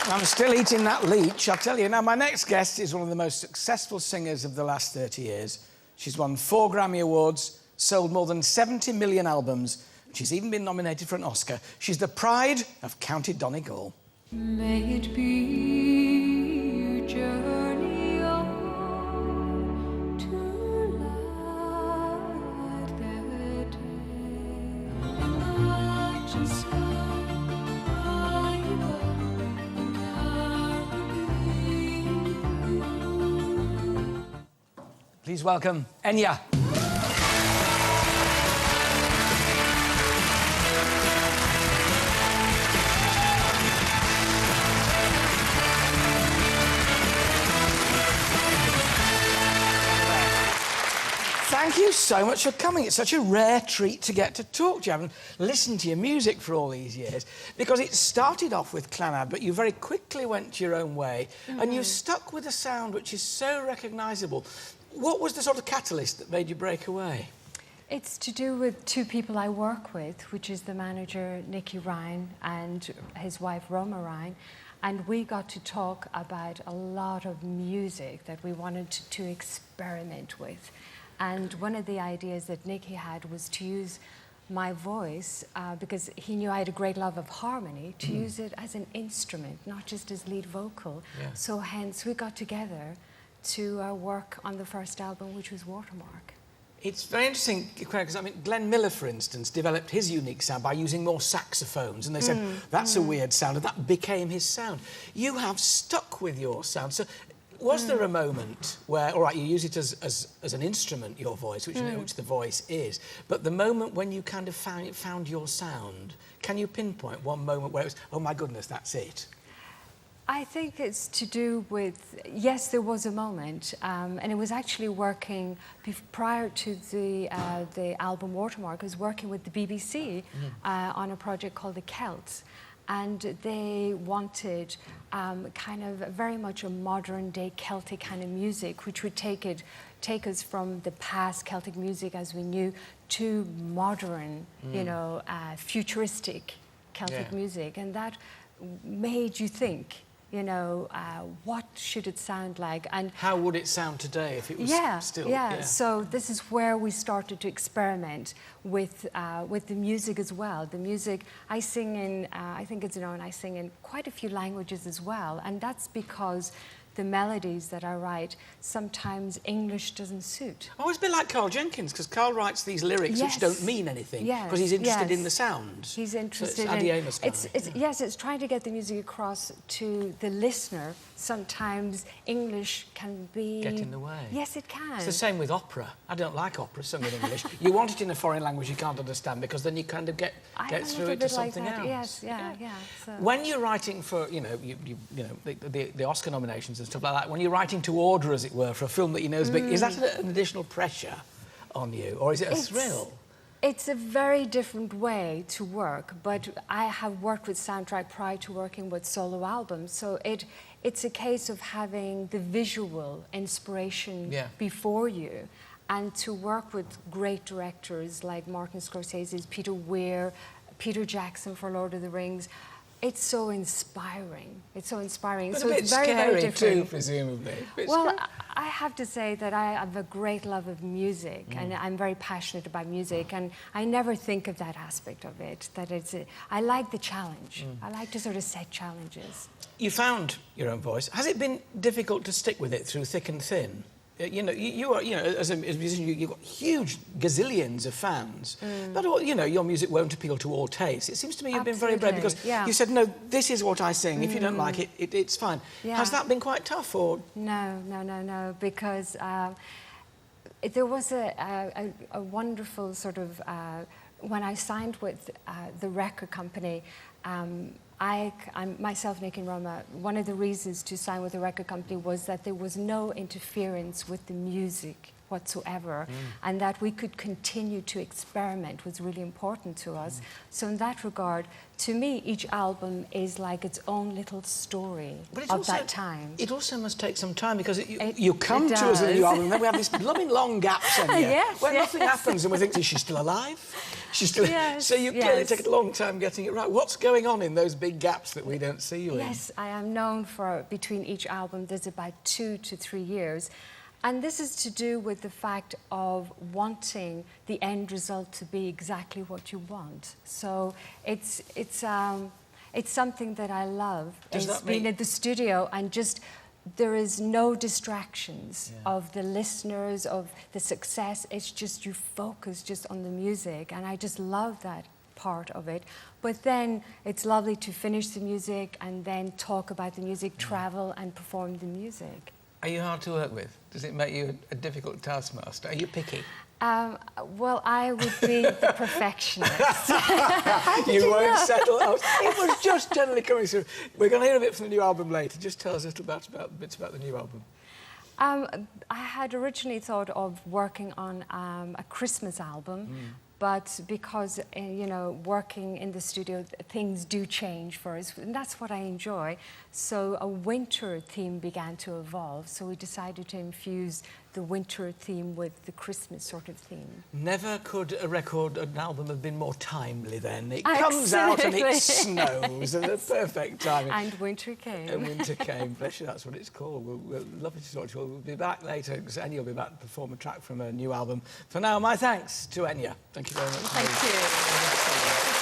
I'm still eating that leech, I'll tell you. Now, my next guest is one of the most successful singers of the last 30 years. She's won 4 Grammy Awards, sold more than 70 million albums, and she's even been nominated for an Oscar. She's the pride of County Donegal. May it be your journey on to light the day, and I just Please welcome Enya. Thank you so much for coming. It's such a rare treat to get to talk to you. I haven't listened to your music for all these years because it started off with Clannad, but you very quickly went your own way and you stuck with a sound which is so recognisable. What was the sort of catalyst that made you break away? It's to do with 2 people I work with, which is the manager, Nicky Ryan, and his wife, Roma Ryan. And we got to talk about a lot of music that we wanted to experiment with. And one of the ideas that Nicky had was to use my voice, because he knew I had a great love of harmony, to use it as an instrument, not just as lead vocal. Yeah. So hence we got together to work on the first album, which was Watermark. It's very interesting, because I mean, Glenn Miller, for instance, developed his unique sound by using more saxophones, and they said, that's a weird sound, and that became his sound. You have stuck with your sound. So was there a moment where, all right, you use it as an instrument, your voice, which, which the voice is, but the moment when you kind of found your sound, can you pinpoint one moment where it was, oh my goodness, that's it? I think it's to do with, yes, there was a moment, and it was actually working prior to the album Watermark. I was working with the BBC on a project called The Celts, and they wanted kind of very much a modern-day Celtic kind of music, which would take us from the past Celtic music as we knew to modern, you know, futuristic Celtic music, and that made you think. You know, what should it sound like? And how would it sound today if it was still... Yeah, so this is where we started to experiment with the music as well. The music, I sing in, I think it's known, I sing in quite a few languages as well, and that's because the melodies that I write, sometimes English doesn't suit. Oh, it's a bit like Carl Jenkins, because Carl writes these lyrics which don't mean anything, because he's interested in the sound. He's interested so it's Andy Amos kind of, yes, it's trying to get the music across to the listener. Sometimes English can be... Get in the way. Yes, it can. It's the same with opera. I don't like opera sung in English. You want it in a foreign language you can't understand, because then you kind of get through it to something else. Yes, yeah. So. When you're writing for, you know, the Oscar nominations and stuff like that, when you're writing to order, as it were, for a film that you know is big, is that an additional pressure on you, or is it a thrill? It's a very different way to work, but I have worked with soundtrack prior to working with solo albums, so it's a case of having the visual inspiration before you, and to work with great directors like Martin Scorsese's Peter Weir, Peter Jackson for Lord of the Rings. It's so inspiring. It's so inspiring. But so a bit it's very, scary very different. too, presumably. Well, I have to say that I have a great love of music, and I'm very passionate about music, and I never think of that aspect of it. That I like the challenge. I like to sort of set challenges. You found your own voice. Has it been difficult to stick with it through thick and thin? You know, you are, you know, as a musician, you've got huge gazillions of fans. But, you know, your music won't appeal to all tastes. It seems to me you've been very brave because you said, no, this is what I sing. If you don't like it, it's fine. Yeah. Has that been quite tough, or...? No, because there was a wonderful sort of... when I signed with the record company, I'm myself, Nick and Roma, one of the reasons to sign with the record company was that there was no interference with the music whatsoever, and that we could continue to experiment was really important to us. So in that regard, to me, each album is like its own little story of that time. It also must take some time, because you come to us with a new album, and then we have these blooming long gaps in here Yes, where yes. nothing happens, and we think, is she still alive? She's still... Yes, so you clearly yes. take a long time getting it right. What's going on in those big gaps that we don't see you in? Yes, I am known for, between each album, there's about 2 to 3 years. And this is to do with the fact of wanting the end result to be exactly what you want. So it's something that I love. Does It's that mean... being in the studio and just there is no distractions of the listeners, of the success. It's just you focus just on the music, and I just love that part of it. But then it's lovely to finish the music and then talk about the music, travel and perform the music. Are you hard to work with? Does it make you a difficult taskmaster? Are you picky? Well, I would be the perfectionist. You won't settle out. It was just generally coming through. We're going to hear a bit from the new album later. Just tell us a little bit about the new album. I had originally thought of working on a Christmas album, but because, you know, working in the studio, things do change for us, and that's what I enjoy. So a winter theme began to evolve, so we decided to infuse the winter theme with the Christmas sort of theme. Never could an album have been more timely then. It comes out and it snows at the perfect time. And winter came. And winter came. Bless you, that's what it's called. We'll lovely to talk to you. We'll be back later, because Enya will be back to perform a track from a new album. For now, my thanks to Enya. Thank you very much. Thank you.